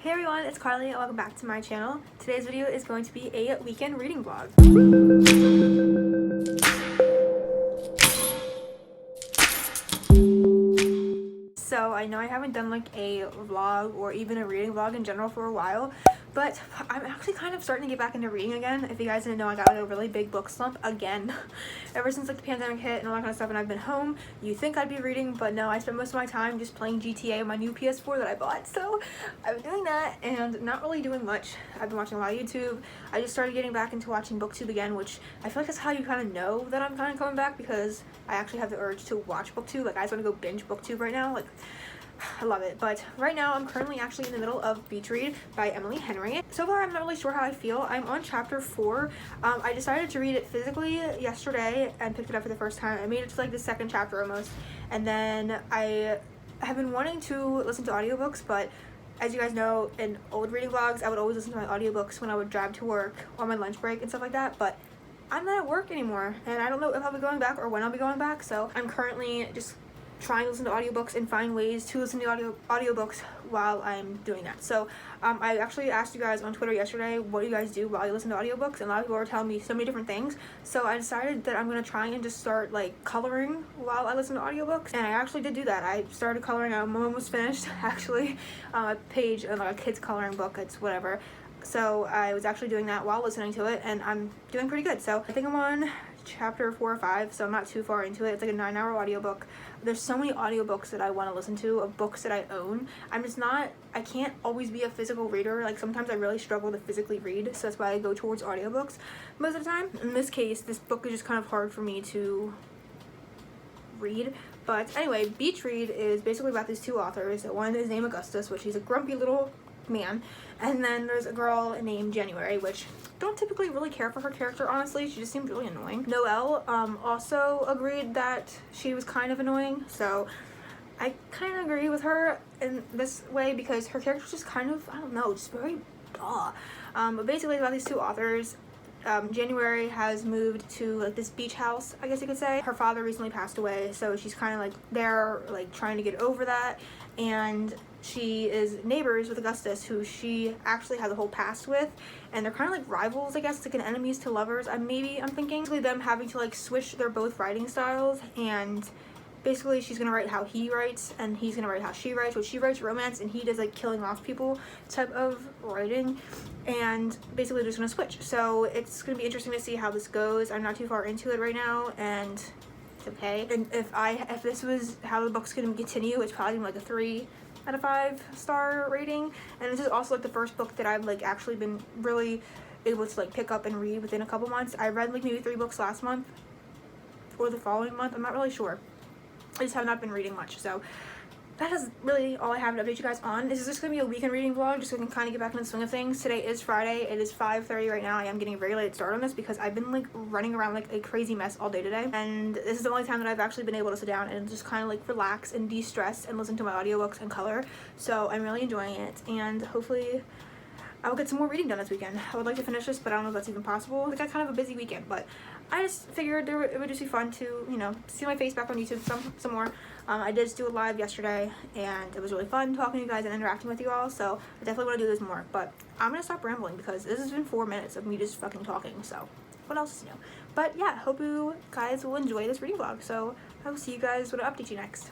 Hey everyone, it's Carly and welcome back to my channel. Today's video is going to be a weekend reading vlog. So I know I haven't done like a vlog or even a reading vlog in general for a while, but I'm actually kind of starting to get back into reading again. If you guys didn't know, I got like a really big book slump again. Ever since like the pandemic hit and all that kind of stuff and I've been home, you think I'd be reading, but no, I spend most of my time just playing GTA on my new PS4 that I bought. So I've been doing that and not really doing much. I've been watching a lot of YouTube. I just started getting back into watching BookTube again, which I feel like that's how you kind of know that I'm kind of coming back, because I actually have the urge to watch BookTube. Like I just want to go binge BookTube right now. Like I love it. But right now I'm currently actually in the middle of Beach Read by Emily Henry. So far I'm not really sure how I feel. I'm on chapter 4. I decided to read it physically yesterday and picked it up for the first time. I made it to like the second chapter almost, and then I have been wanting to listen to audiobooks, but as you guys know, in old reading vlogs I would always listen to my audiobooks when I would drive to work on my lunch break and stuff like that, but I'm not at work anymore and I don't know if I'll be going back or when I'll be going back, so I'm currently just trying to listen to audiobooks and find ways to listen to audiobooks while I'm doing that. So I actually asked you guys on Twitter yesterday, what do you guys do while you listen to audiobooks, and a lot of people were telling me so many different things. So I decided that I'm going to try and just start like coloring while I listen to audiobooks, and I actually did do that. I started coloring. I'm almost finished actually, a page in like a kid's coloring book. It's whatever. So I was actually doing that while listening to it, and I'm doing pretty good. So I think I'm on chapter 4 or 5, so I'm not too far into it. It's like a 9-hour audiobook. There's so many audiobooks that I want to listen to of books that I own. I can't always be a physical reader. Like sometimes I really struggle to physically read, so that's why I go towards audiobooks most of the time. In this case, this book is just kind of hard for me to read. But anyway, Beach Read is basically about these two authors. One is named Augustus, which he's a grumpy little man, and then there's a girl named January, which don't typically really care for her character, honestly. She just seemed really annoying. Noelle also agreed that she was kind of annoying, so I kind of agree with her in this way because her character's just kind of, I don't know, just very blah. But basically it's about these two authors. January has moved to like this beach house, I guess you could say. Her father recently passed away, so she's kind of like there, like trying to get over that, and she is neighbors with Augustus, who she actually has a whole past with, and they're kind of like rivals, I guess, like an enemies to lovers. I'm thinking basically them having to like switch their both writing styles, and basically she's gonna write how he writes and he's gonna write how she writes, which she writes romance and he does like killing off people type of writing, and basically they're just gonna switch. So it's gonna be interesting to see how this goes. I'm not too far into it right now, and it's okay. And if this was how the book's gonna continue, it's probably like a 3 out of 5 star rating. And this is also like the first book that I've like actually been really able to like pick up and read within a couple months. I read like maybe 3 books last month or the following month, I'm not really sure. I just have not been reading much, so that is really all I have to update you guys on. This is just going to be a weekend reading vlog, just so I can kind of get back in the swing of things. Today is Friday. It is 5:30 right now. I am getting a very late start on this because I've been like running around like a crazy mess all day today, and this is the only time that I've actually been able to sit down and just kind of like relax and de-stress and listen to my audiobooks and color. So I'm really enjoying it, and hopefully I will get some more reading done this weekend. I would like to finish this, but I don't know if that's even possible. I got kind of a busy weekend, but I just figured it would just be fun to, you know, see my face back on YouTube some more. I did just do a live yesterday, and it was really fun talking to you guys and interacting with you all, so I definitely want to do this more. But I'm going to stop rambling because this has been 4 minutes of me just fucking talking, so what else is new? But yeah, hope you guys will enjoy this reading vlog, so I will see you guys when I update you next.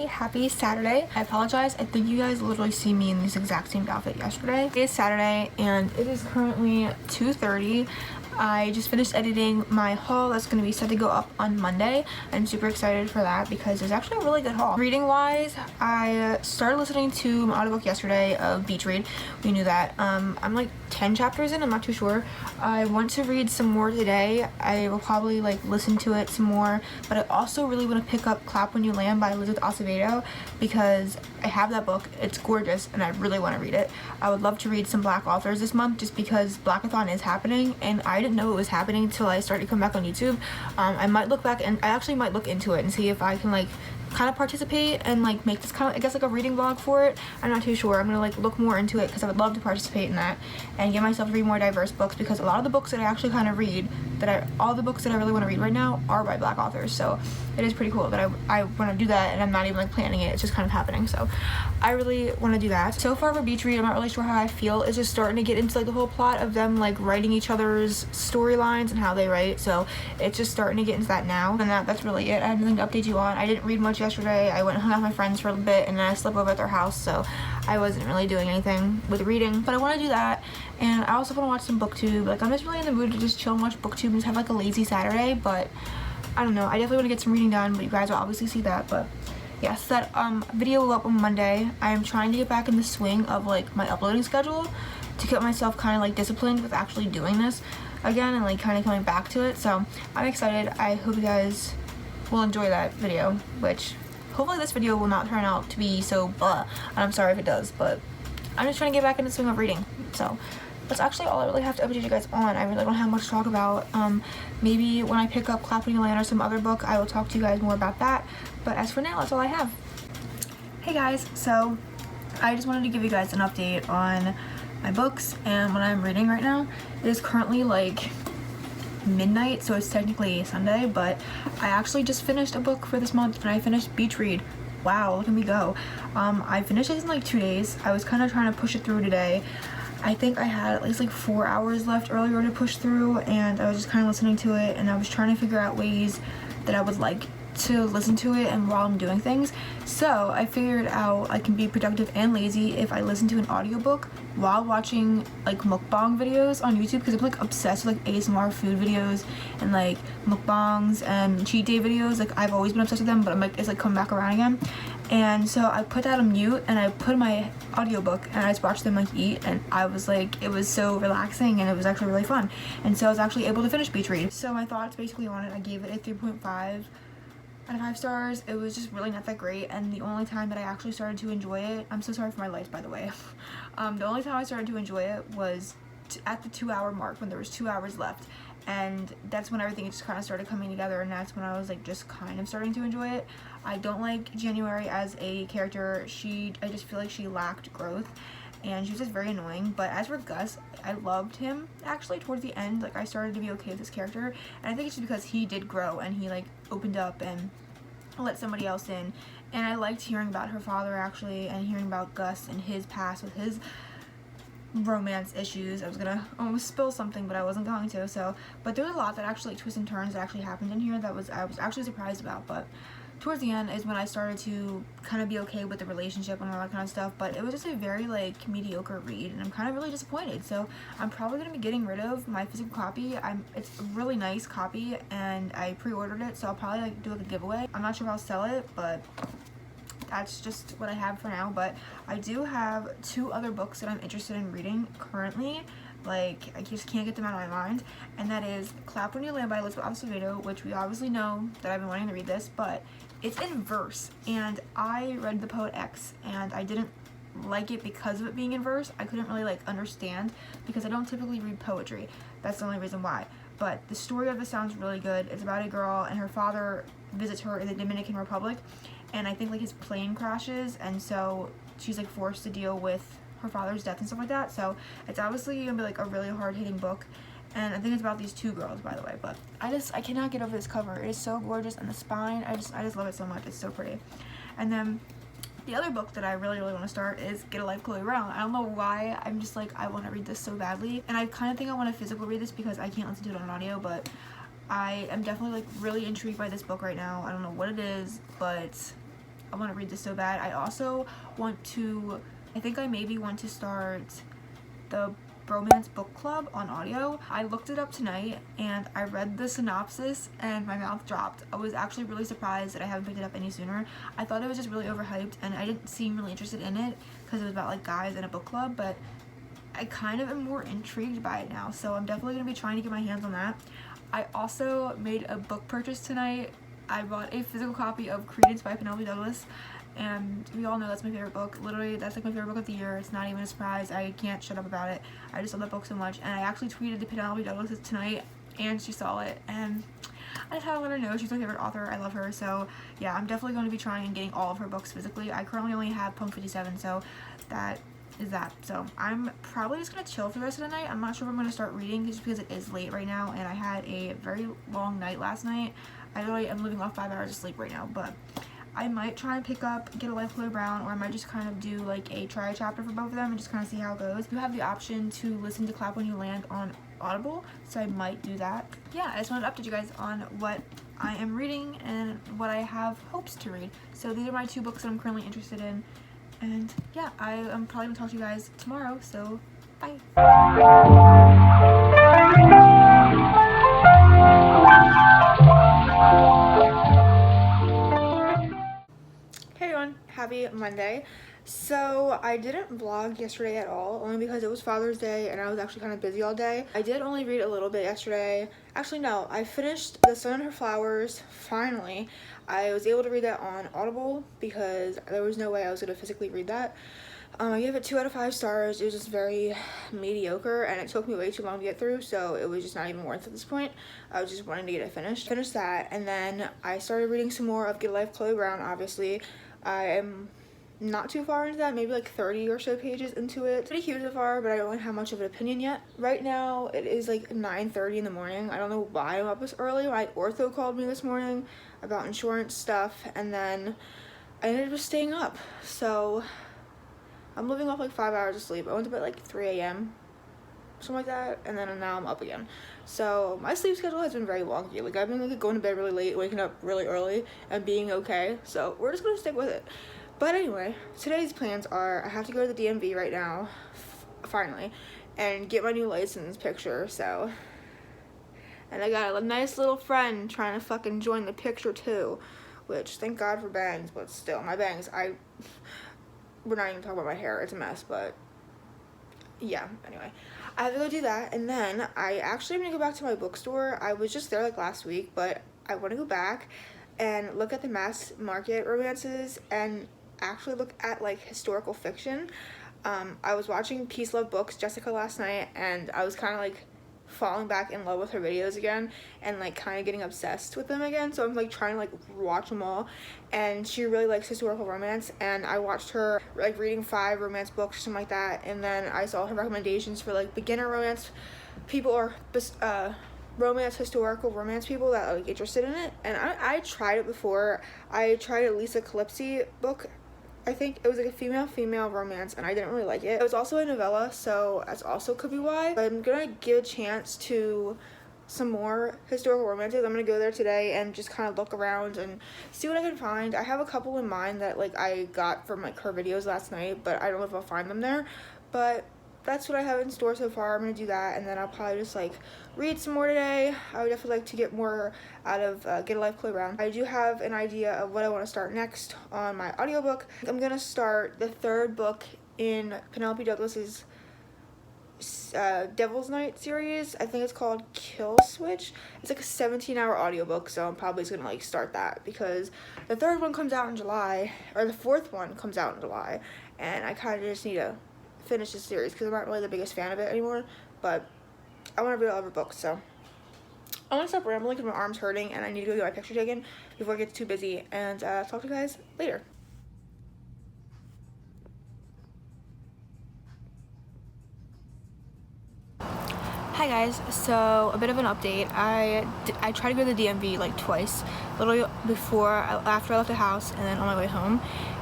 Happy Saturday. I apologize. I think you guys literally see me in this exact same outfit yesterday. It is Saturday and it is currently 2:30. I just finished editing my haul that's going to be set to go up on Monday. I'm super excited for that because it's actually a really good haul. Reading wise, I started listening to my audiobook yesterday of Beach Read. We knew that. I'm like 10 chapters in, I'm not too sure. I want to read some more today. I will probably like listen to it some more, but I also really want to pick up Clap When You Land by Elizabeth Acevedo because I have that book. It's gorgeous and I really want to read it. I would love to read some Black authors this month just because Blackathon is happening, and I didn't know it was happening until I started to come back on YouTube. I might look back, and I actually might look into it and see if I can like kind of participate and like make this kind of, I guess, like a reading vlog for it. I'm not too sure. I'm gonna like look more into it because I would love to participate in that and get myself to read more diverse books, because a lot of the books that I actually kind of read, all the books that I really want to read right now are by Black authors. So it is pretty cool that I want to do that, and I'm not even like planning it. It's just kind of happening. So I really want to do that. So far for Beach Read, I'm not really sure how I feel. It's just starting to get into like the whole plot of them like writing each other's storylines and how they write. So it's just starting to get into that now, and that's really it. I have nothing to update you on. I didn't read much yesterday. I went and hung out with my friends for a bit, and then I slept over at their house, so I wasn't really doing anything with reading, but I want to do that. And I also want to watch some booktube. Like, I'm just really in the mood to just chill and watch booktube and just have like a lazy Saturday. But I don't know, I definitely want to get some reading done, but you guys will obviously see that. But yes, that video will up on Monday. I am trying to get back in the swing of like my uploading schedule to get myself kind of like disciplined with actually doing this again and like kind of coming back to it. So I'm excited. I hope you guys will enjoy that video, which hopefully this video will not turn out to be so blah, and I'm sorry if it does, but I'm just trying to get back in the swing of reading. So that's actually all I really have to update you guys on. I really don't have much to talk about. Maybe when I pick up Clapping Land or some other book, I will talk to you guys more about that, but as for now, that's all I have. Hey guys, so I just wanted to give you guys an update on my books and what I'm reading right now. It is currently like midnight, so it's technically Sunday, but I actually just finished a book for this month, and I finished Beach Read. Wow, look at me go. I finished it in like 2 days. I was kind of trying to push it through today. I think I had at least like 4 hours left earlier to push through, and I was just kind of listening to it, and I was trying to figure out ways that I would like to listen to it and while I'm doing things. So I figured out I can be productive and lazy if I listen to an audiobook while watching like mukbang videos on YouTube, because I'm like obsessed with like ASMR food videos and like mukbangs and cheat day videos. Like, I've always been obsessed with them, but I'm like, it's like coming back around again. And so I put that on mute and I put my audiobook and I just watched them like eat, and I was like, it was so relaxing and it was actually really fun. And so I was actually able to finish Beach Read. So my thoughts basically on it, I gave it a 3.5 out of 5 stars. It was just really not that great, and the only time that I actually started to enjoy it, I'm so sorry for my lights, by the way. The only time I started to enjoy it was at the 2-hour mark, when there was 2 hours left, and that's when everything just kind of started coming together, and that's when I was like just kind of starting to enjoy it. I don't like January as a character. I just feel like she lacked growth, and she was just very annoying. But as for Gus, I loved him actually towards the end. Like, I started to be okay with this character, and I think it's just because he did grow and he like opened up and let somebody else in, and I liked hearing about her father actually, and hearing about Gus and his past with his romance issues. I was gonna almost spill something, but I wasn't going to. So, but there was a lot that actually, like, twists and turns that actually happened in here that I was actually surprised about. But towards the end is when I started to kind of be okay with the relationship and all that kind of stuff. But it was just a very like mediocre read, and I'm kind of really disappointed. So I'm probably gonna be getting rid of my physical copy. It's a really nice copy, and I pre-ordered it, so I'll probably like do like a giveaway. I'm not sure if I'll sell it, but that's just what I have for now. But I do have 2 other books that I'm interested in reading currently. Like, I just can't get them out of my mind, and that is Clap When You Land by Elizabeth Acevedo, which we obviously know that I've been wanting to read this, but it's in verse, and I read The Poet X, and I didn't like it because of it being in verse. I couldn't really like understand, because I don't typically read poetry. That's the only reason why. But the story of this sounds really good. It's about a girl, and her father visits her in the Dominican Republic, and I think like his plane crashes, and so she's like forced to deal with her father's death and stuff like that. So it's obviously gonna be like a really hard-hitting book, and I think it's about these 2 girls, by the way. But I cannot get over this cover. It is so gorgeous, and the spine, I just love it so much. It's so pretty. And then the other book that I really want to start is Get a Life, Chloe Brown. I don't know why, I'm just like, I want to read this so badly, and I kind of think I want to physically read this because I can't listen to it on audio. But I am definitely like really intrigued by this book right now. I don't know what it is, but I want to read this so bad. I also want to, I think I maybe want to start the Bromance Book Club on audio. I looked it up tonight and I read the synopsis and my mouth dropped. I was actually really surprised that I haven't picked it up any sooner. I thought it was just really overhyped, and I didn't seem really interested in it because it was about like guys in a book club, but I kind of am more intrigued by it now, so I'm definitely going to be trying to get my hands on that. I also made a book purchase tonight. I bought a physical copy of Credence by Penelope Douglas, and we all know that's my favorite book. Literally, that's like my favorite book of the year. It's not even a surprise. I can't shut up about it. I just love that book so much, and I actually tweeted to Penelope Douglas tonight, and she saw it, and I just had to let her know she's my favorite author. I love her. So yeah, I'm definitely going to be trying and getting all of her books physically. I currently only have Punk 57, so that is that. So I'm probably just gonna chill for the rest of the night. I'm not sure if I'm gonna start reading just because it is late right now, and I had a very long night last night. I really am living off 5 hours of sleep right now, but I might try and pick up Get a Life Chloe Brown, or I might just kind of do like a try chapter for both of them and just kind of see how it goes. You have the option to listen to Clap When You Land on Audible, so I might do that. Yeah, I just wanted to update you guys on what I am reading and what I have hopes to read. So these are my 2 books that I'm currently interested in. And yeah, I'm probably gonna talk to you guys tomorrow, so bye. Hey everyone, happy Monday. So I didn't vlog yesterday at all, only because it was Father's Day and I was actually kind of busy all day. I did only read a little bit yesterday. Actually no, I finished The Sun and Her Flowers, finally. I was able to read that on Audible because there was no way I was going to physically read that. I gave it 2 out of 5 stars. It was just very mediocre and it took me way too long to get through, so it was just not even worth it at this point. I was just wanting to get it finished. Finished that, and then I started reading some more of Get a Life Chloe Brown, obviously. I am not too far into that, maybe like 30 or so pages into it. Pretty cute so far, but I don't really have much of an opinion yet. Right now, it is like 9:30 in the morning. I don't know why I'm up this early. My ortho called me this morning about insurance stuff, and then I ended up just staying up. So I'm living off like 5 hours of sleep. I went to bed like 3 a.m. something like that, and then now I'm up again. So my sleep schedule has been very wonky. Like I've been like going to bed really late, waking up really early, and being okay. So we're just gonna stick with it. But anyway, today's plans are I have to go to the DMV right now, finally, and get my new license picture. So, and I got a nice little friend trying to fucking join the picture too, which thank God for bangs, but still my bangs. We're not even talking about my hair. It's a mess, but yeah, anyway, I have to go do that, and then I actually am gonna go back to my bookstore. I was just there like last week, but I want to go back and look at the mass market romances and actually look at like historical fiction. I was watching Peace Love Books Jessica last night, and I was kind of like falling back in love with her videos again and like kind of getting obsessed with them again. So I'm like trying to like watch them all, and she really likes historical romance, and I watched her like reading 5 romance books or something like that, and then I saw her recommendations for like beginner romance people or historical romance people that are like interested in it. And I tried it before. I tried a Lisa Calypsi book. I think it was like a female romance, and I didn't really like it. It was also a novella, so that's also could be why. But I'm gonna give a chance to some more historical romances. I'm gonna go there today and just kind of look around and see what I can find. I have a couple in mind that like I got from like her videos last night, but I don't know if I'll find them there. But that's what I have in store so far. I'm gonna do that, and then I'll probably just like read some more today. I would definitely like to get more out of Get a Life Chloe Brown. I do have an idea of what I want to start next on my audiobook. I'm gonna start the 3rd book in Penelope Douglas's Devil's Night series. I think it's called Kill Switch. It's like a 17-hour audiobook, so I'm probably just gonna like start that because the 3rd one comes out in July, or the 4th one comes out in July, and I kind of just need to finish this series because I'm not really the biggest fan of it anymore, but I want to read all of her books. So I want to stop rambling because my arm's hurting and I need to go get my picture taken before it gets too busy, and talk to you guys later. Hi guys, so a bit of an update. I tried to go to the DMV like twice, literally after I left the house and then on my way home.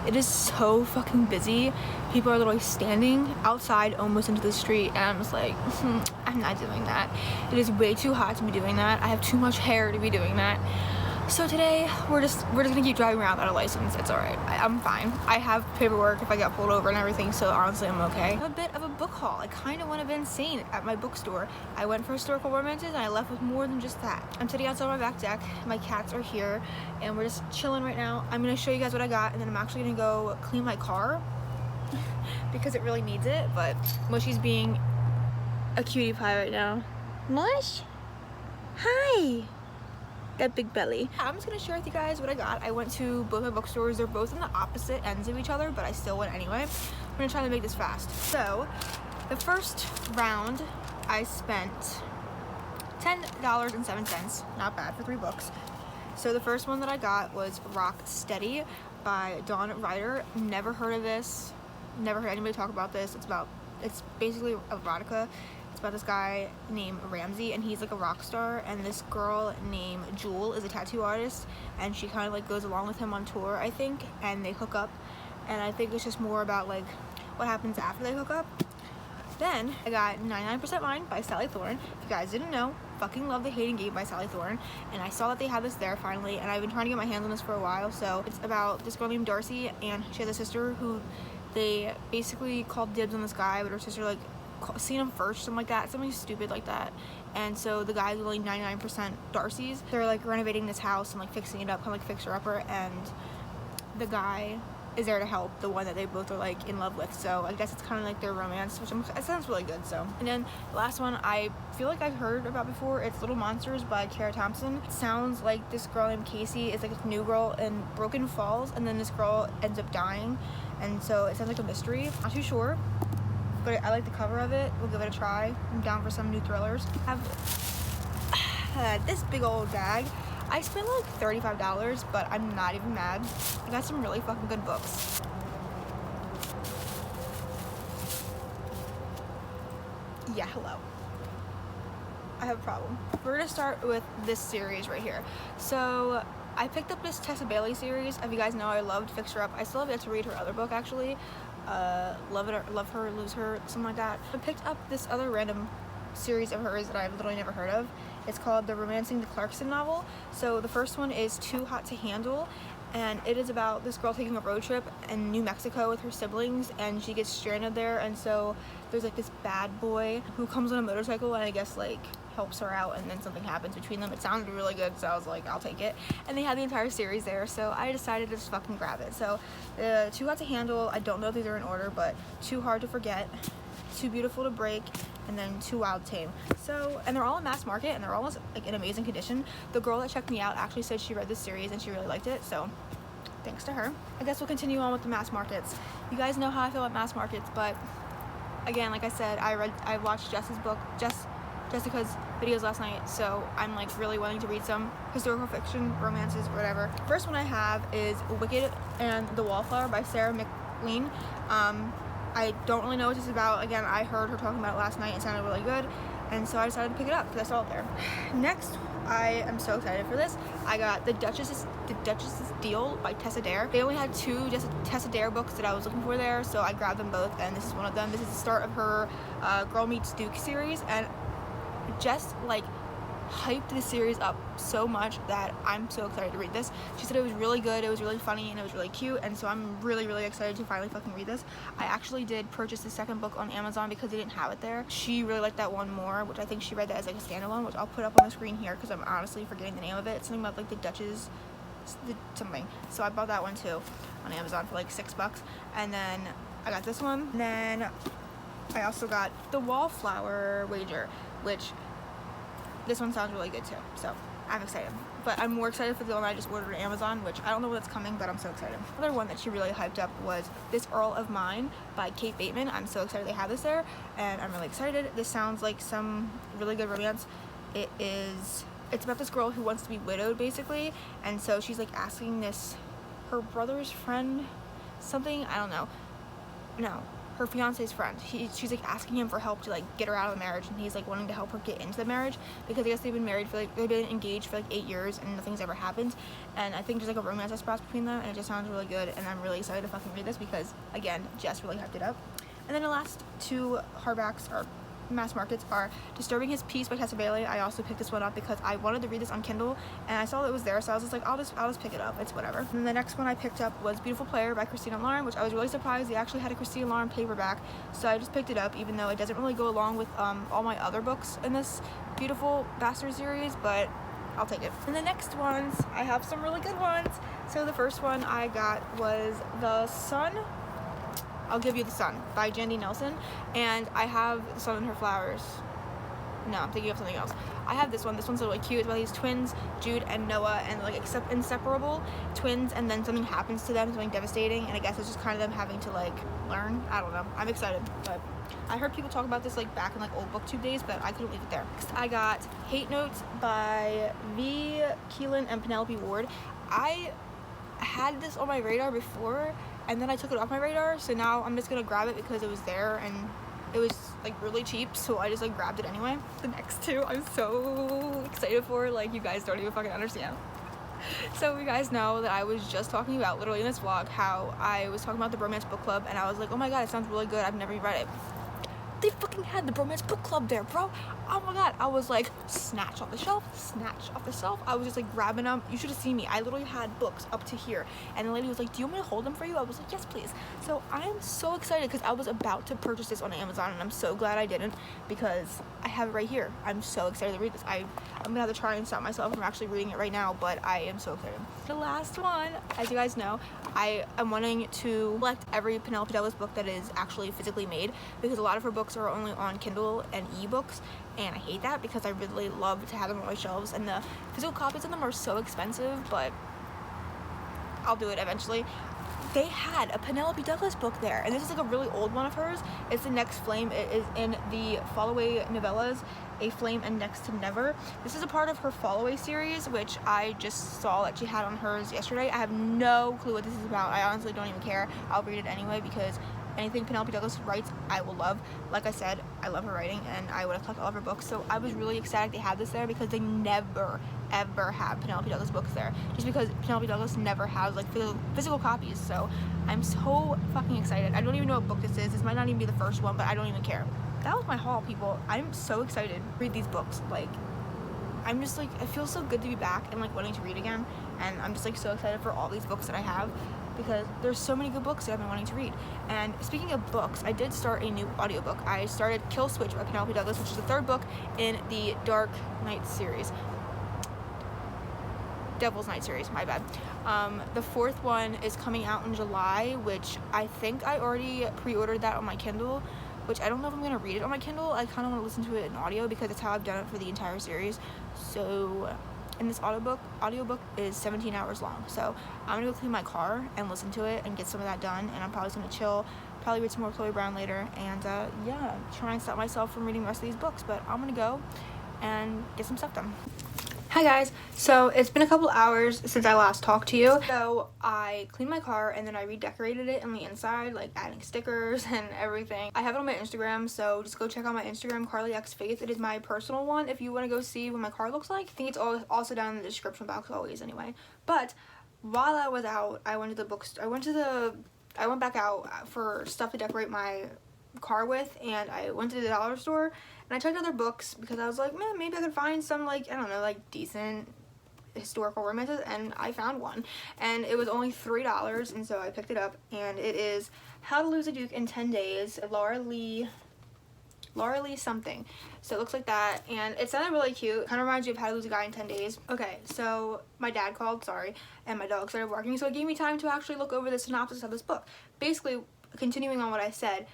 It is so fucking busy. People are literally standing outside almost into the street, and I'm just like, I'm not doing that. It is way too hot to be doing that. I have too much hair to be doing that. So today we're just gonna keep driving around without a license. It's alright. I'm fine. I have paperwork if I get pulled over and everything, so honestly I'm okay. A bit of a book haul. I kind of went a bit insane at my bookstore. I went for historical romances and I left with more than just that. I'm sitting outside on my back deck. My cats are here and we're just chilling right now. I'm gonna show you guys what I got, and then I'm actually gonna go clean my car because it really needs it. But Mushy's being a cutie pie right now. Mush? Hi! That big belly. I'm just gonna share with you guys what I got. I went to both my bookstores. They're both on the opposite ends of each other, but I still went anyway. I'm gonna try to make this fast. So the first round I spent $10.07. Not bad for 3 books. So the first one that I got was Rock Steady by Dawn Ryder. Never heard of this. Never heard anybody talk about this. It's basically erotica. It's about this guy named Ramsey, and he's like a rock star, and this girl named Jewel is a tattoo artist, and she kind of like goes along with him on tour, I think, and they hook up, and I think it's just more about like what happens after they hook up. Then I got 99% Mine by Sally Thorne. If you guys didn't know, fucking love The Hating Game by Sally Thorne, and I saw that they had this there finally, and I've been trying to get my hands on this for a while. So it's about this girl named Darcy, and she has a sister who they basically called dibs on this guy, but her sister like seen him first, something like that, something stupid like that. And so the guy's really 99% Darcy's. They're like renovating this house and like fixing it up, kind of like fixer-upper, and the guy is there to help the one that they both are like in love with. So I guess it's kind of like their romance, which it sounds really good. So, and then the last one I feel like I've heard about before. It's Little Monsters by Kara Thompson. It sounds like this girl named Casey is like a new girl in Broken Falls, and then this girl ends up dying, and so it sounds like a mystery. Not too sure, but I like the cover of it. We'll give it a try. I'm down for some new thrillers. I have this big old bag. I spent like $35, but I'm not even mad. I got some really fucking good books. Yeah, hello. I have a problem. We're gonna start with this series right here. So I picked up this Tessa Bailey series. If you guys know, I loved Fix Her Up. I still have yet to read her other book actually. Love Her, Lose Her, something like that. I picked up this other random series of hers that I've literally never heard of. It's called The Romancing the Clarkson Novel. So the first one is Too Hot to Handle, and it is about this girl taking a road trip in New Mexico with her siblings, and she gets stranded there, and so there's like this bad boy who comes on a motorcycle and I guess like helps her out, and then something happens between them. It sounded really good, so I was like, I'll take it. And they had the entire series there, so I decided to just fucking grab it. So Too Hot to Handle, I don't know if these are in order, but Too Hard to Forget, Too Beautiful to Break, and then Too Wild to Tame. So, and they're all in mass market, and they're all like in amazing condition. The girl that checked me out actually said she read this series and she really liked it, so thanks to her. I guess we'll continue on with the mass markets. You guys know how I feel about mass markets, but again, like I said, I watched Jessica's videos last night, so I'm like really wanting to read some historical fiction, romances, whatever. First one I have is Wicked and the Wallflower by Sarah McLean. I don't really know what this is about. Again, I heard her talking about it last night. It sounded really good, and so I decided to pick it up because I saw it there. Next, I am so excited for this. I got The Duchess's Deal by Tessa Dare. They only had 2 just Tessa Dare books that I was looking for there, so I grabbed them both, and this is one of them. This is the start of her Girl Meets Duke series, and just like hyped the series up so much that I'm so excited to read this. She said it was really good, it was really funny, and it was really cute, and so I'm really, really excited to finally fucking read this. I actually did purchase the second book on Amazon because they didn't have it there. She really liked that one more, which I think she read that as like a standalone, which I'll put up on the screen here because I'm honestly forgetting the name of it. It's something about like the Duchess, something. So I bought that one too on Amazon for like $6, and then I got this one. And then I also got The Wallflower Wager, which this one sounds really good too, so I'm excited. But I'm more excited for the one I just ordered on Amazon, which I don't know when it's coming, but I'm so excited. Another one that she really hyped up was This Earl of Mine by Kate Bateman. I'm so excited they have this there, and I'm really excited. This sounds like some really good romance. It's about this girl who wants to be widowed, basically, and so she's like asking her brother's friend something, I don't know. No. Her fiance's friend. She's like asking him for help to like get her out of the marriage, and he's like wanting to help her get into the marriage because I guess they've been engaged for like 8 years and nothing's ever happened, and I think there's like a romance that sprouts between them, and it just sounds really good, and I'm really excited to fucking read this because again, Jess really hyped it up. And then the last 2 hardbacks are mass markets are Disturbing His Peace by Tessa Bailey. I also picked this one up because I wanted to read this on Kindle, and I saw that it was there, so I was just like, I'll just pick it up. It's whatever. And then the next one I picked up was Beautiful Player by Christina Lauren, which I was really surprised they actually had a Christina Lauren paperback, so I just picked it up, even though it doesn't really go along with all my other books in this Beautiful Bastard series, but I'll take it. And the next ones, I have some really good ones. So the first one I got was The Sun, I'll Give You the Sun by Jandy Nelson, and I have The Sun and Her Flowers. No, I'm thinking of something else. I have this one. This one's really cute. It's about these twins, Jude and Noah, and like inseparable twins, and then something happens to them, something devastating, and I guess it's just kind of them having to like learn. I don't know. I'm excited, but I heard people talk about this like back in like old booktube days, but I couldn't leave it there. Next, I got Hate Notes by V. Keelan and Penelope Ward. I had this on my radar before, and then I took it off my radar, so now I'm just gonna grab it because it was there and it was like really cheap, so I just like grabbed it anyway. The next two I'm so excited for, like you guys don't even fucking understand. So you guys know that I was just talking about, literally in this vlog, how I was talking about the Bromance Book Club, and I was like, oh my god, it sounds really good, I've never even read it. They fucking had the Bromance Book Club there, bro. Oh my god, I was like, snatch off the shelf, snatch off the shelf. I was just like grabbing them. You should have seen me. I literally had books up to here, and the lady was like, do you want me to hold them for you? I was like, yes please. So I am so excited because I was about to purchase this on Amazon, and I'm so glad I didn't because I have it right here. I'm so excited to read this. I'm gonna have to try and stop myself from actually reading it right now, but I am so excited. The last one, as you guys know, I am wanting to collect every Penelope Douglas book that is actually physically made, because a lot of her books are only on Kindle and ebooks, and I hate that because I really love to have them on my shelves, and the physical copies of them are so expensive, but I'll do it eventually. They had a Penelope Douglas book there, and this is like a really old one of hers. It's The Next Flame. It is in the Followaway novellas, A Flame and Next to Never. This is a part of her Followaway series, which I just saw that she had on hers yesterday. I have no clue what this is about. I honestly don't even care. I'll read it anyway because anything Penelope Douglas writes, I will love. Like I said, I love her writing, and I would have collected all of her books. So I was really ecstatic they had this there because they never, ever have Penelope Douglas books there. Just because Penelope Douglas never has like physical copies. So I'm so fucking excited. I don't even know what book this is. This might not even be the first one, but I don't even care. That was my haul, people. I'm so excited to read these books. Like, I'm just like, it feels so good to be back and like wanting to read again. And I'm just like so excited for all these books that I have, because there's so many good books that I've been wanting to read. And speaking of books, I did start a new audiobook. I started Kill Switch by Penelope Douglas, which is the third book in the Dark Knight series. Devil's Night series, my bad. The fourth one is coming out in July, which I think I already pre-ordered that on my Kindle, which I don't know if I'm going to read it on my Kindle. I kind of want to listen to it in audio because that's how I've done it for the entire series. So, and this audiobook is 17 hours long. So I'm going to go clean my car and listen to it and get some of that done. And I'm probably just going to chill, probably read some more Chloe Brown later. And yeah, try and stop myself from reading the rest of these books. But I'm going to go and get some stuff done. Hi guys, so it's been a couple hours since I last talked to you. So I cleaned my car and then I redecorated it on the inside, like adding stickers and everything. I have it on my Instagram, so just go check out my Instagram, Carly X Faith. It is my personal one if you want to go see what my car looks like. I think it's also down in the description box always anyway. But while I was out, I went to the bookstore. I went back out for stuff to decorate my car with, and I went to the dollar store and I checked other books because I was like, man, maybe I could find some, like, I don't know, like decent historical romances, and I found one, and it was only $3, and so I picked it up, and it is How to Lose a Duke in 10 Days, Laura Lee something. So it looks like that, and it sounded really cute. Kind of reminds you of How to Lose a Guy in 10 Days. Okay, so my dad called, sorry, and my dog started barking, so it gave me time to actually look over the synopsis of this book. Basically, continuing on what I said,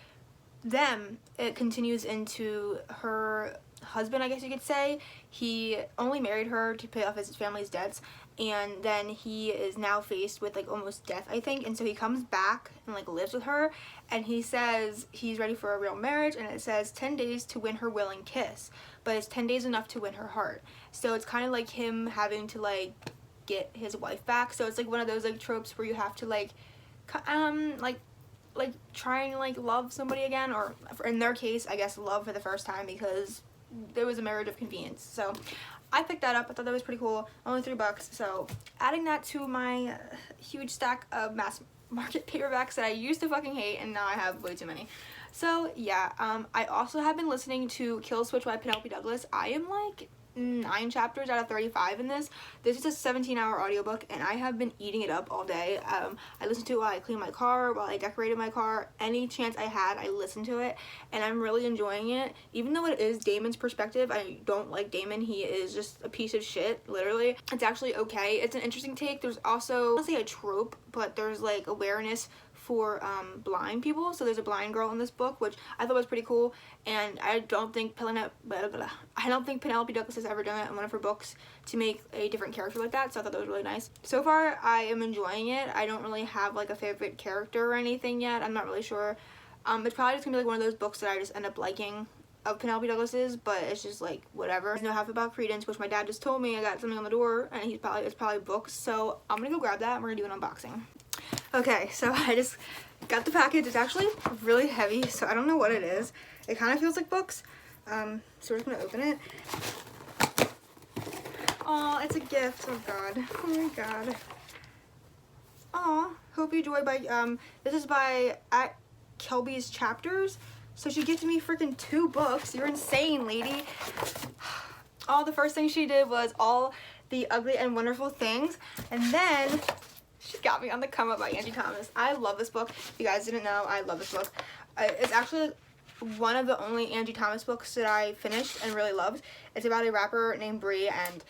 it continues into her husband, I guess you could say. He only married her to pay off his family's debts, and then he is now faced with like almost death, I think, and so he comes back and like lives with her, and he says he's ready for a real marriage, and it says 10 days to win her willing kiss, but it's 10 days enough to win her heart. So it's kind of like him having to like get his wife back. So it's like one of those like tropes where you have to like try and like love somebody again, or in their case, I guess love for the first time, because there was a marriage of convenience. So I picked that up. I thought that was pretty cool. Only $3. So adding that to my huge stack of mass market paperbacks that I used to fucking hate, and now I have way too many. So yeah, I also have been listening to Kill Switch by Penelope Douglas. I am like 9 chapters out of 35 in this. This is a 17-hour audiobook, and I have been eating it up all day. I listened to it while I cleaned my car, while I decorated my car. Any chance I had, I listened to it, and I'm really enjoying it. Even though it is Damon's perspective, I don't like Damon. He is just a piece of shit, literally. It's actually okay. It's an interesting take. There's also, I don't say a trope, but there's like awareness for blind people. So there's a blind girl in this book, which I thought was pretty cool, and I don't think Penelope Douglas has ever done it in one of her books to make a different character like that, so I thought that was really nice. So far, I am enjoying it. I don't really have like a favorite character or anything yet. I'm not really sure. It's probably just gonna be like one of those books that I just end up liking of Penelope Douglas's, but it's just like whatever. I know half about Credence, which my dad just told me I got something on the door, and it's probably books, so I'm gonna go grab that and we're gonna do an unboxing. Okay, so I just got the package. It's actually really heavy, so I don't know what it is. It kind of feels like books. So we're just gonna open it. Oh, it's a gift. Oh god. Oh my god. Oh, hope you enjoy. By this is by at Kelby's Chapters. So she gifted me freaking 2 books. You're insane, lady. Oh, the first thing she did was All the Ugly and Wonderful Things, and then she got me On the Come Up by Angie Thomas. I love this book. If you guys didn't know, I love this book. It's actually one of the only Angie Thomas books that I finished and really loved. It's about a rapper named Bree and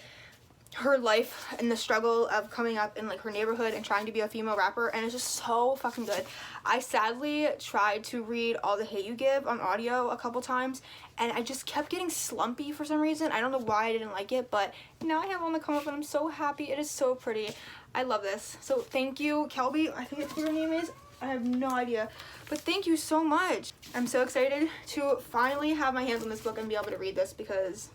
her life and the struggle of coming up in like her neighborhood and trying to be a female rapper, and it's just so fucking good. I sadly tried to read All the Hate You Give on audio a couple times, and I just kept getting slumpy for some reason. I don't know why I didn't like it, but now I have On the Come Up and I'm so happy. It is so pretty. I love this. So thank you, Kelby. I think that's what her name is. I have no idea, but thank you so much. I'm so excited to finally have my hands on this book and be able to read this, because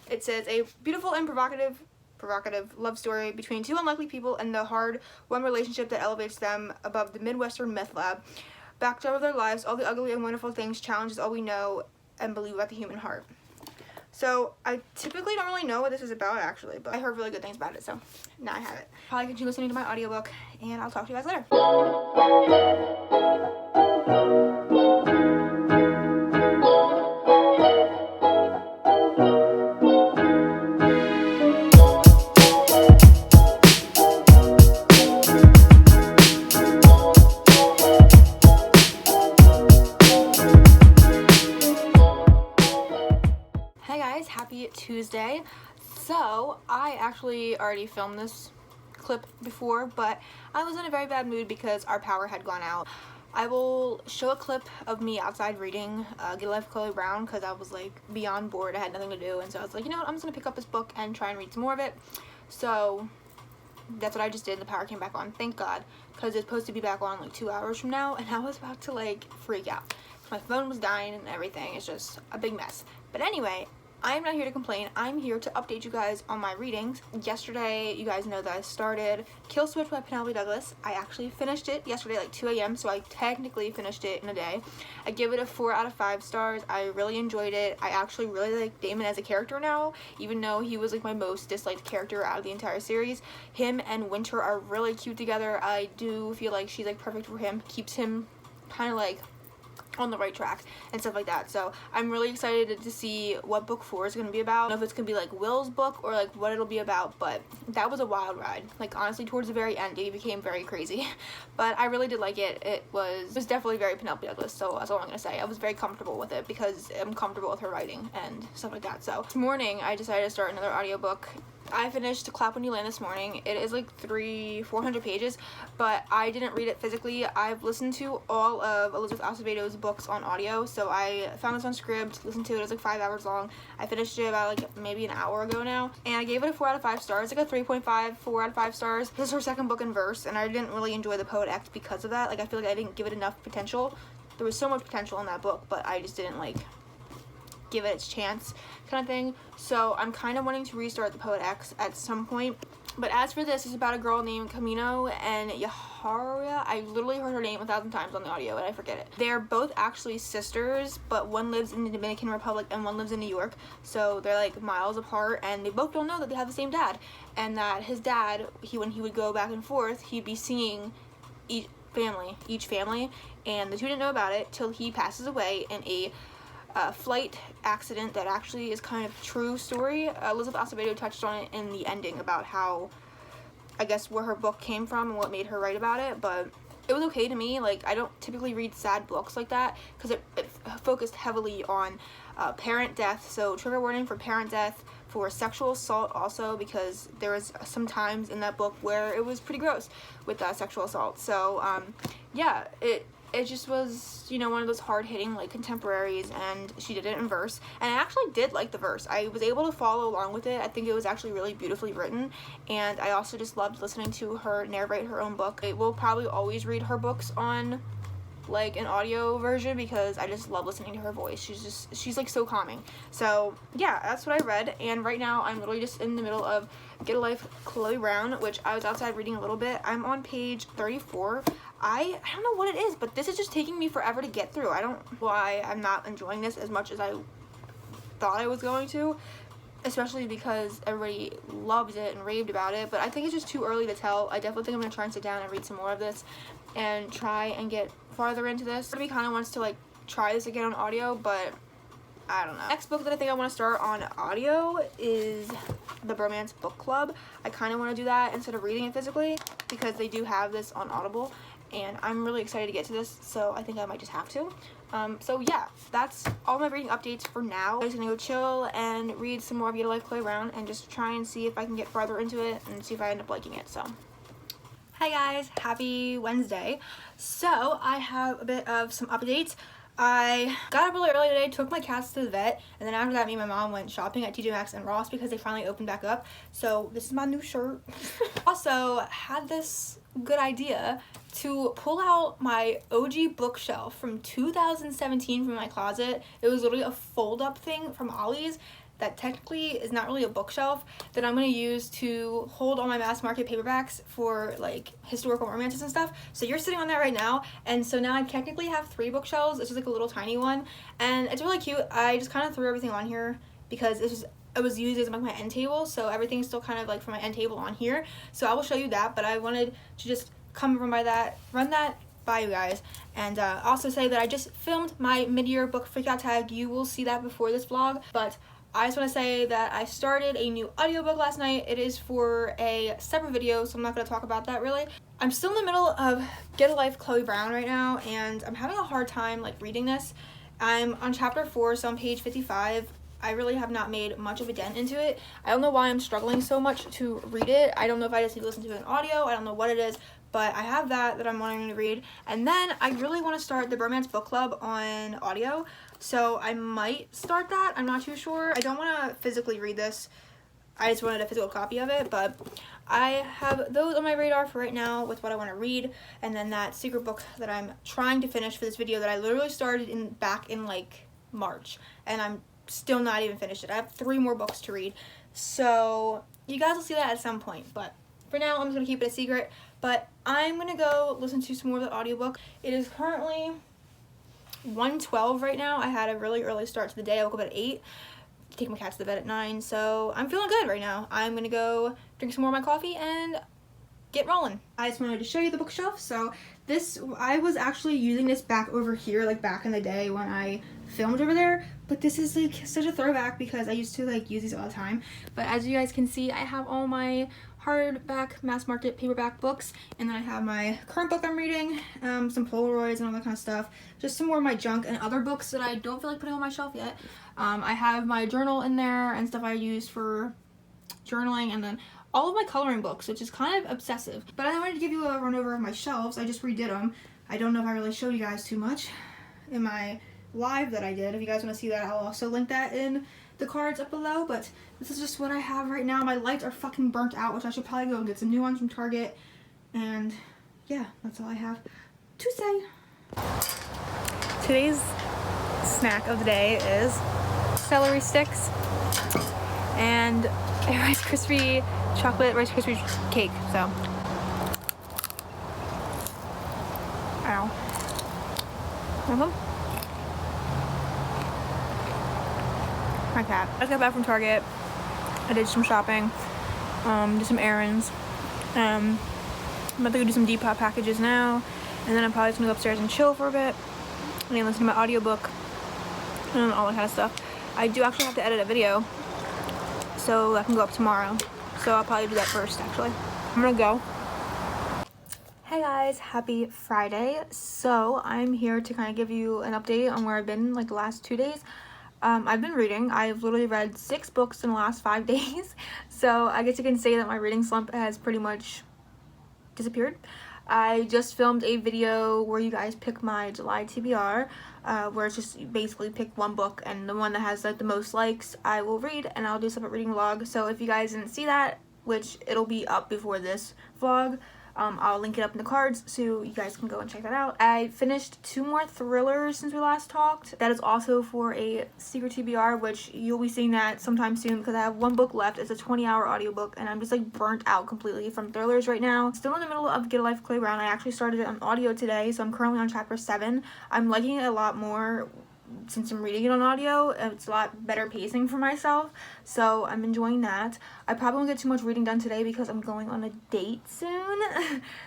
it says a beautiful and provocative love story between 2 unlikely people and the hard-won relationship that elevates them above the Midwestern meth lab. Backdrop of their lives, all the ugly and wonderful things challenges all we know and believe about the human heart. So I typically don't really know what this is about actually, but I heard really good things about it, so now I have it. Probably continue listening to my audiobook, and I'll talk to you guys later. Happy Tuesday. So I actually already filmed this clip before, but I was in a very bad mood because our power had gone out. I will show a clip of me outside reading Get a Life of Chloe Brown, because I was like beyond bored. I had nothing to do, and so I was like, you know what, I'm just gonna pick up this book and try and read some more of it. So that's what I just did. The power came back on, thank God, because it's supposed to be back on like 2 hours from now, and I was about to like freak out. My phone was dying and everything. It's just a big mess. But anyway, I'm not here to complain. I'm here to update you guys on my readings. Yesterday, you guys know that I started Kill Switch by Penelope Douglas. I actually finished it yesterday like 2 a.m., so I technically finished it in a day. I give it a 4 out of 5 stars. I really enjoyed it. I actually really like Damon as a character now, even though he was like my most disliked character out of the entire series. Him and Winter are really cute together. I do feel like she's like perfect for him. Keeps him kind of like on the right track and stuff like that. So I'm really excited to see what book 4 is going to be about. I don't know if it's going to be like Will's book or like what it'll be about, but that was a wild ride. Like honestly, towards the very end it became very crazy, but I really did like it. It was definitely very Penelope Douglas, so that's all I'm going to say. I was very comfortable with it because I'm comfortable with her writing and stuff like that. So this morning I decided to start another audiobook. I finished Clap When You Land this morning. It is like 400 pages, but I didn't read it physically. I've listened to all of Elizabeth Acevedo's books on audio, so I found this on Scribd, listened to it. It was like 5 hours long. I finished it about like maybe an hour ago now, and I gave it a 4 out of 5 stars, like a 3.5, 4 out of 5 stars. This is her second book in verse, and I didn't really enjoy The Poet X because of that. Like I feel like I didn't give it enough potential. There was so much potential in that book, but I just didn't like give it its chance kind of thing. So I'm kind of wanting to restart The Poet X at some point. But as for this, it's about a girl named Camino and Yaharia. I literally heard her name 1,000 times on the audio and I forget it. They're both actually sisters, but one lives in the Dominican Republic and one lives in New York. So they're like miles apart, and they both don't know that they have the same dad. And that his dad, when he would go back and forth, he'd be seeing each family, and the two didn't know about it till he passes away in a flight accident that actually is kind of true story. Elizabeth Acevedo touched on it in the ending about how, I guess, where her book came from and what made her write about it, but it was okay to me. Like, I don't typically read sad books like that because it focused heavily on parent death, so trigger warning for parent death, for sexual assault also, because there was some times in that book where it was pretty gross with sexual assault. So yeah, it just was, you know, one of those hard-hitting, like, contemporaries, and she did it in verse, and I actually did like the verse. I was able to follow along with it. I think it was actually really beautifully written, and I also just loved listening to her narrate her own book. I will probably always read her books on like an audio version because I just love listening to her voice. She's like so calming. So yeah, that's what I read, and right now I'm literally just in the middle of Get a Life, Chloe Brown, which I was outside reading a little bit. I'm on page 34. I don't know what it is, but this is just taking me forever to get through. I don't know why I'm not enjoying this as much as I thought I was going to, especially because everybody loves it and raved about it, but I think it's just too early to tell. I definitely think I'm going to try and sit down and read some more of this and try and get farther into this. Part of me kind of wants to like try this again on audio, but I don't know. Next book that I think I want to start on audio is the Bromance Book Club. I kind of want to do that instead of reading it physically because they do have this on Audible, and I'm really excited to get to this, so I think I might just have to. So yeah, that's all my reading updates for now. I'm just gonna go chill and read some more of Get a Life, Chloe Brown, and just try and see if I can get farther into it and see if I end up liking it. So hi guys, happy Wednesday. So I have a bit of some updates. I got up really early today, took my cats to the vet, and then after that me and my mom went shopping at TJ Maxx and Ross because they finally opened back up. So this is my new shirt. Also had this good idea to pull out my OG bookshelf from 2017 from my closet. It was literally a fold-up thing from Ollie's that technically is not really a bookshelf that I'm going to use to hold all my mass market paperbacks for like historical romances and stuff. So you're sitting on that right now, and so now I technically have 3 bookshelves. It's just like a little tiny one, and it's really cute. I just kind of threw everything on here because it was used as like my end table, so everything's still kind of like from my end table on here. So I will show you that, but I wanted to just run that by you guys, and also say that I just filmed my mid-year book freakout tag. You will see that before this vlog, but I just want to say that I started a new audiobook last night. It is for a separate video, so I'm not going to talk about that really. I'm still in the middle of Get a Life, Chloe Brown right now, and I'm having a hard time like reading this. I'm on chapter 4, so on page 55. I really have not made much of a dent into it. I don't know why I'm struggling so much to read it. I don't know if I just need to listen to it in audio. I don't know what it is, but I have that I'm wanting to read. And then I really want to start the Bromance Book Club on audio, so I might start that. I'm not too sure. I don't want to physically read this. I just wanted a physical copy of it, but I have those on my radar for right now with what I want to read, and then that secret book that I'm trying to finish for this video that I literally started back in like March, and I'm still not even finished it. I have 3 more books to read, so you guys will see that at some point, but for now I'm just gonna keep it a secret. But I'm gonna go listen to some more of the audiobook. It is currently 1:12 right now. I had a really early start to the day. I woke up at 8, take my cat to the bed at 9, so I'm feeling good right now. I'm gonna go drink some more of my coffee and get rolling. I just wanted to show you the bookshelf. So this, I was actually using this back over here like back in the day when I filmed over there, but this is like such a throwback because I used to like use these all the time. But as you guys can see, I have all my hardback mass market paperback books, and then I have my current book I'm reading, some Polaroids and all that kind of stuff, just some more of my junk and other books that I don't feel like putting on my shelf yet. I have my journal in there and stuff I use for journaling, and then all of my coloring books, which is kind of obsessive. But I wanted to give you a run over of my shelves. I just redid them. I don't know if I really showed you guys too much in my live that I did. If you guys want to see that, I'll also link that in the cards up below, but this is just what I have right now. My lights are fucking burnt out, which I should probably go and get some new ones from Target, and yeah, that's all I have to say. Today's snack of the day is celery sticks and a Rice Krispie chocolate Rice Krispie cake, so. Ow. My cat. I just got back from Target. I did some shopping, did some errands. I'm about to go do some Depop packages now, and then I'm probably just gonna go upstairs and chill for a bit, and then listen to my audiobook, and all that kind of stuff. I do actually have to edit a video, so that can go up tomorrow. So I'll probably do that first, actually. I'm gonna go. Hey guys, happy Friday. So I'm here to kind of give you an update on where I've been like the last 2 days. I've been reading. I've literally read 6 books in the last 5 days. So I guess you can say that my reading slump has pretty much disappeared. I just filmed a video where you guys pick my July TBR, where it's just basically pick one book, and the one that has like the most likes I will read, and I'll do a separate reading vlog. So if you guys didn't see that, which it'll be up before this vlog, I'll link it up in the cards so you guys can go and check that out. I finished 2 more thrillers since we last talked. That is also for a secret TBR, which you'll be seeing that sometime soon because I have 1 book left. It's a 20-hour audiobook and I'm just like burnt out completely from thrillers right now. Still in the middle of Get a Life Chloe Brown. I actually started it on audio today, so I'm currently on chapter 7. I'm liking it a lot more since I'm reading it on audio. It's a lot better pacing for myself, so I'm enjoying that. I probably won't get too much reading done today because I'm going on a date soon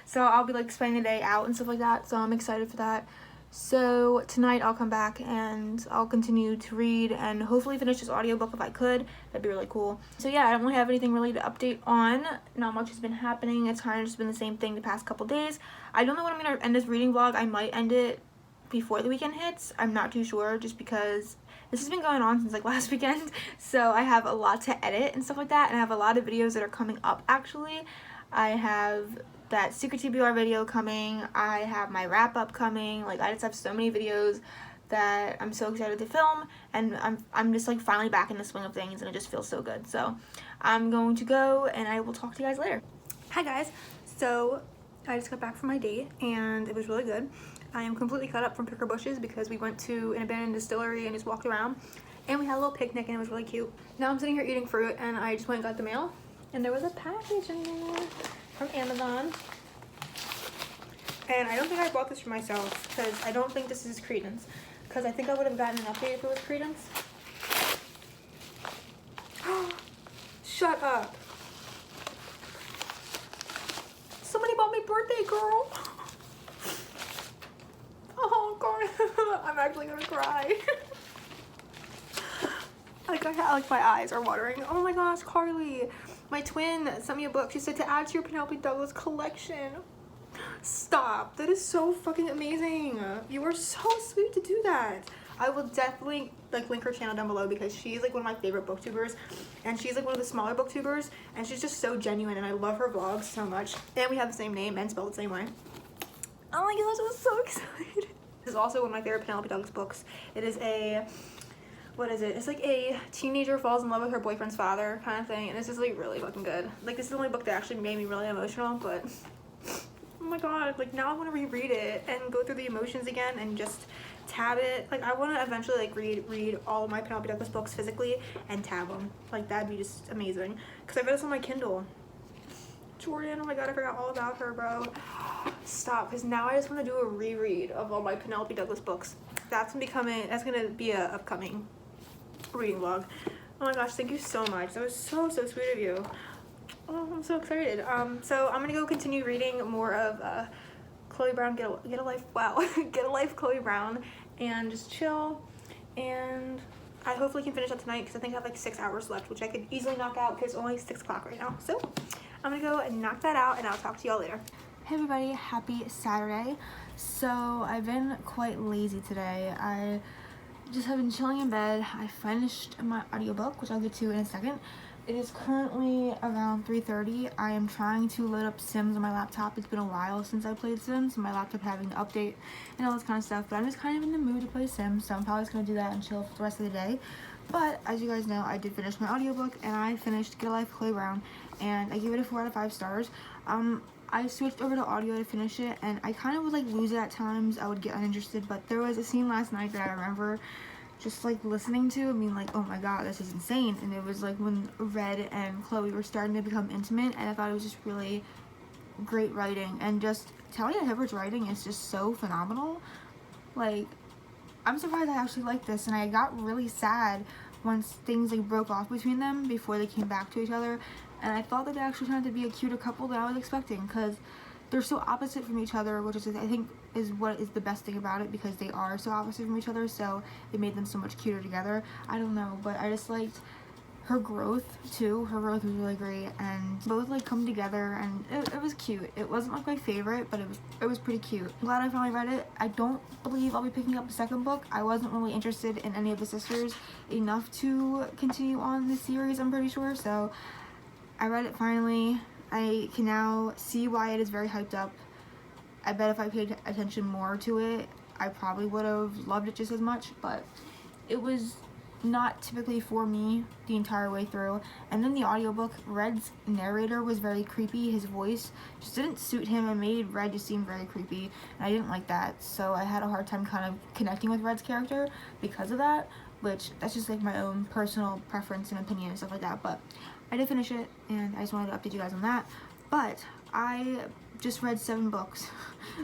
so I'll be like spending the day out and stuff like that, so I'm excited for that. So tonight I'll come back and I'll continue to read and hopefully finish this audiobook if I could. That'd be really cool. So yeah, I don't really have anything really to update on. Not much has been happening. It's kind of just been the same thing the past couple days. I don't know when I'm gonna end this reading vlog. I might end it before the weekend hits. I'm not too sure, just because this has been going on since like last weekend, so I have a lot to edit and stuff like that, and I have a lot of videos that are coming up. Actually, I have that secret TBR video coming, I have my wrap up coming. Like, I just have so many videos that I'm so excited to film, and I'm just like finally back in the swing of things, and it just feels so good. So I'm going to go and I will talk to you guys later. Hi guys, so I just got back from my date and it was really good. I am completely cut up from Picker Bushes because we went to an abandoned distillery and just walked around, and we had a little picnic and it was really cute. Now I'm sitting here eating fruit and I just went and got the mail, and there was a package in there from Amazon. And I don't think I bought this for myself because I don't think this is Credence, because I think I would have gotten an update if it was Credence. Shut up. Somebody bought me birthday girl. Oh god, I'm actually gonna cry. Like my eyes are watering. Oh my gosh, Carly, my twin, sent me a book. She said to add to your Penelope Douglas collection. Stop, that is so fucking amazing. You are so sweet to do that. I will definitely like link her channel down below because she's like one of my favorite booktubers, and she's like one of the smaller booktubers, and she's just so genuine, and I love her vlogs so much. And we have the same name and spelled the same way. Oh my gosh, I'm so excited. This is also one of my favorite Penelope Douglas books. It is a, what is it? It's like a teenager falls in love with her boyfriend's father kind of thing, and it's just like really fucking good. Like, this is the only book that actually made me really emotional, but oh my god, like now I want to reread it and go through the emotions again and just tab it. Like, I want to eventually like read all of my Penelope Douglas books physically and tab them. Like, that'd be just amazing, because I read this on my Kindle. Jordan, oh my god, I forgot all about her, bro. Stop, because now I just want to do a reread of all my Penelope Douglas books. That's gonna be a upcoming reading vlog. Oh my gosh, thank you so much. That was so sweet of you. Oh, I'm so excited. So I'm gonna go continue reading more of Chloe Brown, Get a Life, wow, Get a Life Chloe Brown, and just chill. And I hopefully can finish up tonight because I think I have like 6 hours left, which I could easily knock out because it's only 6 o'clock right now. So I'm gonna go and knock that out, and I'll talk to y'all later. Hey everybody, happy Saturday. So I've been quite lazy today. I just have been chilling in bed. I finished my audiobook, which I'll get to in a second. It is currently around 3:30. I am trying to load up Sims on my laptop. It's been a while since I played Sims, my laptop having to update and all this kind of stuff, but I'm just kind of in the mood to play Sims, so I'm probably just going to do that and chill for the rest of the day. But as you guys know, I did finish my audiobook, and I finished Get a Life Chloe Brown, and I gave it a 4 out of 5 stars. I switched over to audio to finish it, and I kind of would like lose it at times. I would get uninterested, but there was a scene last night that I remember just like listening to and being like, oh my god, this is insane. And it was like when Red and Chloe were starting to become intimate, and I thought it was just really great writing, and just Talia Hibbard's writing is just so phenomenal. Like, I'm surprised I actually liked this, and I got really sad once things like broke off between them before they came back to each other, and I thought that they actually turned out to be a cuter couple than I was expecting, because they're so opposite from each other, which is, I think, is what is the best thing about it, because they are so opposite from each other, so it made them so much cuter together. I don't know, but I just liked her growth too. Her growth was really great, and both like come together, and it was cute. It wasn't like my favorite, but it was pretty cute. I'm glad I finally read it. I don't believe I'll be picking up the second book. I wasn't really interested in any of the sisters enough to continue on this series, I'm pretty sure, so I read it finally. I can now see why it is very hyped up. I bet if I paid attention more to it, I probably would have loved it just as much, but it was not typically for me the entire way through. And then the audiobook, Red's narrator was very creepy. His voice just didn't suit him and made Red just seem very creepy, and I didn't like that, so I had a hard time kind of connecting with Red's character because of that, which that's just like my own personal preference and opinion and stuff like that. But I did finish it, and I just wanted to update you guys on that. But I just read 7 books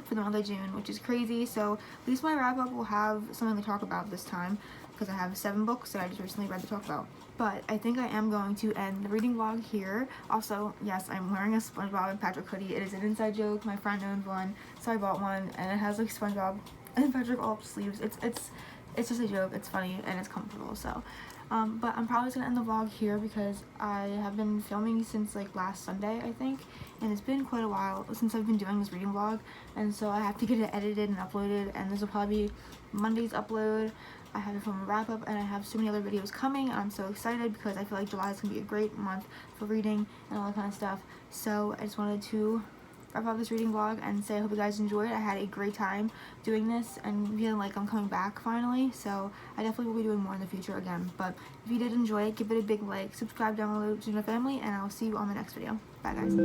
for the month of June, which is crazy, so at least my wrap-up will have something to talk about this time, because I have 7 books that I just recently read to talk about. But I think I am going to end the reading vlog here. Also, yes, I'm wearing a SpongeBob and Patrick hoodie. It is an inside joke. My friend owns one, so I bought one, and it has like SpongeBob and Patrick all up sleeves. It's just a joke. It's funny and it's comfortable. So, but I'm probably just gonna end the vlog here because I have been filming since like last Sunday, I think, and it's been quite a while since I've been doing this reading vlog, and so I have to get it edited and uploaded, and this will probably be Monday's upload. I have it from a wrap up, and I have so many other videos coming. I'm so excited because I feel like July is gonna be a great month for reading and all that kind of stuff. So I just wanted to wrap up this reading vlog and say I hope you guys enjoyed. I had a great time doing this and feeling like I'm coming back finally, so I definitely will be doing more in the future again. But if you did enjoy it, give it a big like, subscribe down below to my family, and I'll see you on the next video. Bye guys.